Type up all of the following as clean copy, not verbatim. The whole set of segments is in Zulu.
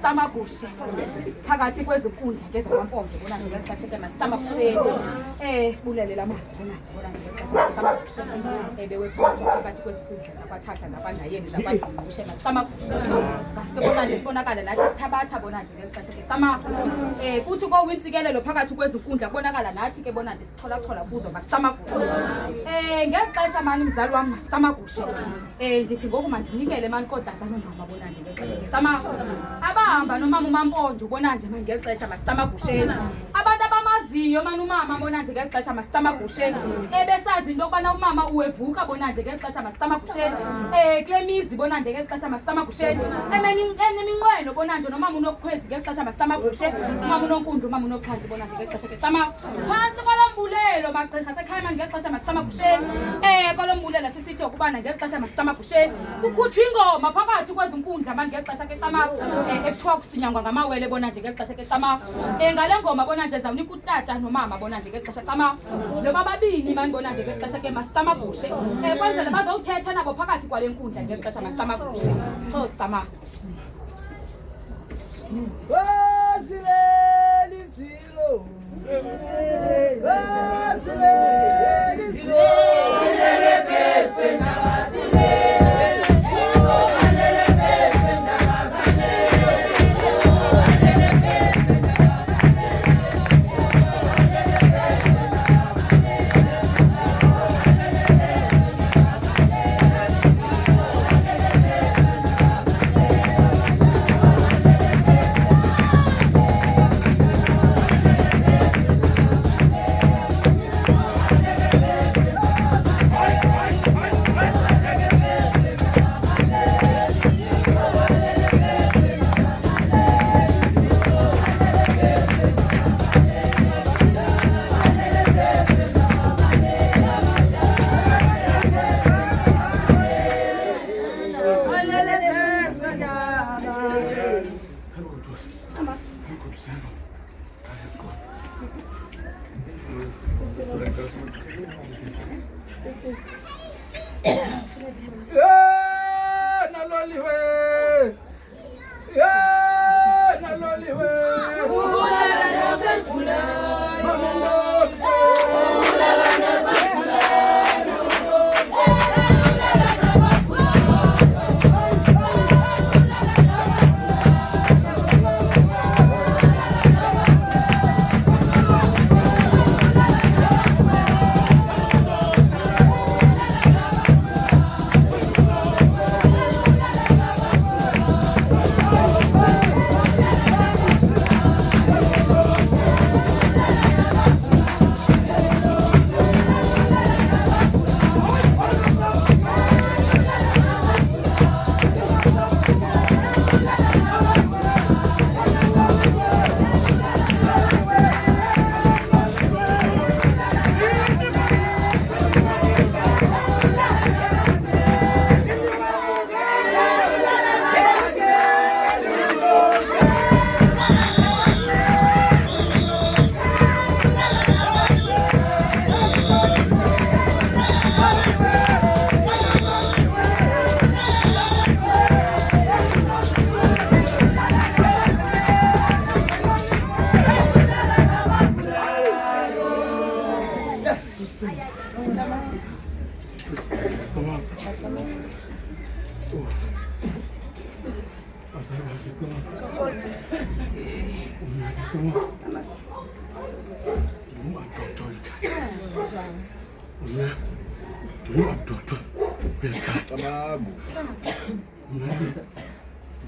masicamagushe phakathi kwezinkundla ke zamampombe bona nje ngexesha ke masicamagushe sibulele lamazwi bona nje ngexesha masicamagushe bewephosa phakathi kwezinkundla zakwaThatha zakwandayeni zakwagushe masicamagushe basibona nje sibonakala nathi sithabatha bona nje ngexesha ke cama kuthi kowintsikelelo phakathi kwezinkundla kubonakala nathi ke bona nje sithola kuzo masicamagushe ngexesha mani mzali wami masicamagushe ndithi ngoku mandinikele mani kodata nomama bona nje ngexesha ke cama abahamba nomama uMamponje ubona nje manje ngexesha masicamagusheni abantu abamaziyo manje umama bona nje ngexesha masicamagusheni ebesazi into yokubana umama uwevuka bona nje ngexesha masicamagusheni kule mizi bona nje ngexesha masicamagusheni eneminqweno bona nje nomama unokukhwezi ngexesha masicamagusheni umama unonkundla umama unoxhanti bona nje ngexesha ke cama phansi kwalambulelo magqirha sekhaya manje ngexesha masicamagusheni kwalombulelo sisithi ukubana ngexesha masicamagusheni kukhutshwa ingoma phakathi kwezinkundla manje ngexesha ke cama ekuthiwa kusinyangwa ngamawele bona nje ngexesha ke cama ngale ngoma bona nje zawunika utata nomama bona nje ngexesha cama noma babini manje bona nje ngexesha ke masicamagushe kwenzela bazowuthetha nabo phakathi kwale nkundla ngexesha masicamagushe so sicama wasileli zilo wasileli zilo bese nabasileli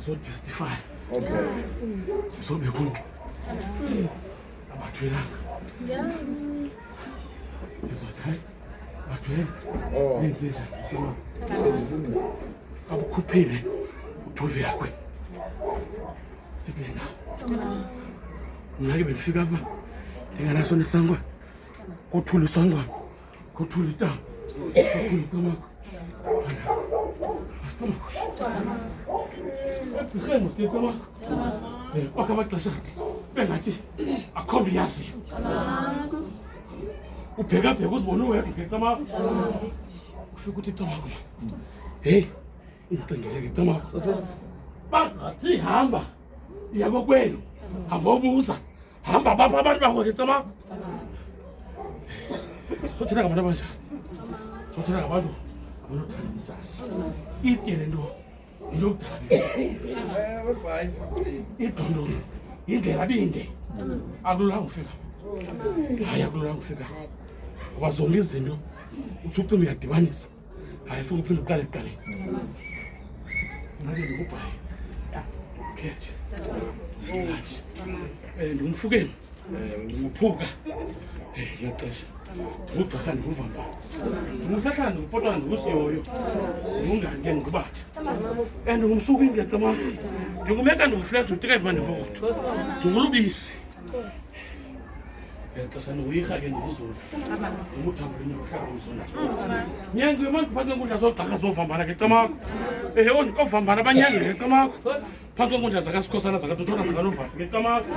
So testify. Okay. So be good. About you. Yeah. Is what I? About you. Oh. Nzinza. Tuma. Abukhuphile. Uthove yakwe. Sibena. Ngake befika apha. Ndinganaso nesangwa. Kothula isangwa. Kothula ita. Kothula kama. Khemo sitoma. Bakamaxesha bengathi akho nto yaziyo. Ubheka uzibona uwedwa ngecama. Ufika uthi cama kuma. Hey, indixengele ngecama. Bangathi hamba. yabo kwenu abobuza hamba bapha abantu bakho ke cama sothela ngabantu abanjani sothela ngabantu abonothanda njani itele nto yokudala idondo indlela binde akululanga ufika hayi akululanga ufika ngoba zonke izinto uthi ucimba uyadibanisa hayi funa uphinde uqale kuqale ngake ngikubhayi ukhethe ndingumfukeni nginguphuka ngiyaqesha ngugqirha ndinguvamba ndinguhlahlana ndingupotwana ndingusiyoyo ndingungake ndingubatha ndingumsukwini ngecama ndingumeka ndinguflex utikayivuma ndingokutho ndingulubisi xesha ndinguyirha ke ndizizulu ndinguthambo lenyokuhlakomsona nyange uye mandiphathe nkundla zogqirha zovambana ngecamako ovambana banyange ngecamako phantsi kwenkundla zakasikhosana zakatotona zakanovana ngecamako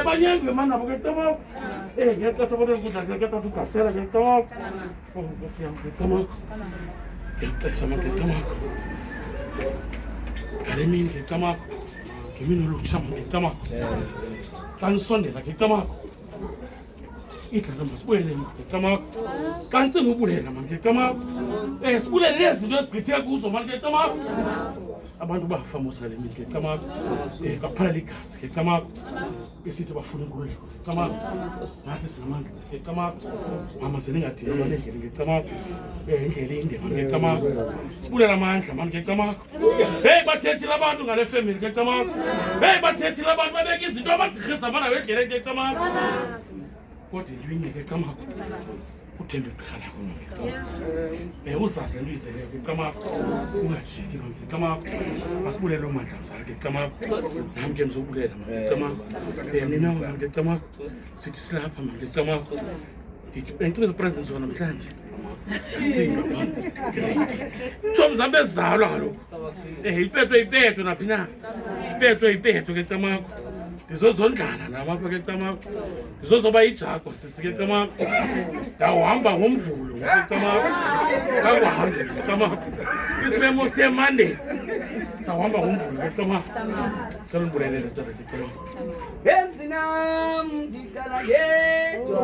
banyange mani nabo ngecamako ngexesha bona nkundla zikatata ugasela ngecamako nkosiyam ngecamako ngexesha ma ngecamako ngale mini ngecamako ngemini olokutshama ngecamako xa ndisondela ngecamako idlala masibulele ngecamako xa ndicinga ubulela mani ngecamako sibulele nezinto ezigqithe kuzo mani ngecamako abantu bafamosa ngale mini ngecamako baphalala igazi ngecamako besithi bafuna inkululeko ngecamako nathi sinamandla ngecamako mama seningadinwa manendlela ngecamako indlela inde mani ngecamako sibulela amandla mani ngecamako bathethile abantu ngale family ngecamako bathethile abantu babeka izinto abagqirhiza mana bendlela ngecamako kodwa ilwinye ngecamako uthembe gqirha lakho ngecamako uzazi into izeleyo ngecamako ungajiki ngecamako masibulele lo mandla mzali ngecamako nami ke mzobulela ngecamako nina ngecamako sithi silapha ngecamako ndithi presence wona namhlanje yasinga Tom zambe ezalwa kaloku ipetwe naphi na ipetwe ngecamako ndizozondlana nalapha ngecamako ndizozoba ijakwa sisi ngecamako ndawuhamba ngomvulo ngecamako kakuhambe ngecamako isimemo sithe Monday sawuhamba ngomvulo ngecamako cela ndibulelele tata ngecamako Emzinam ndihlala ngedwa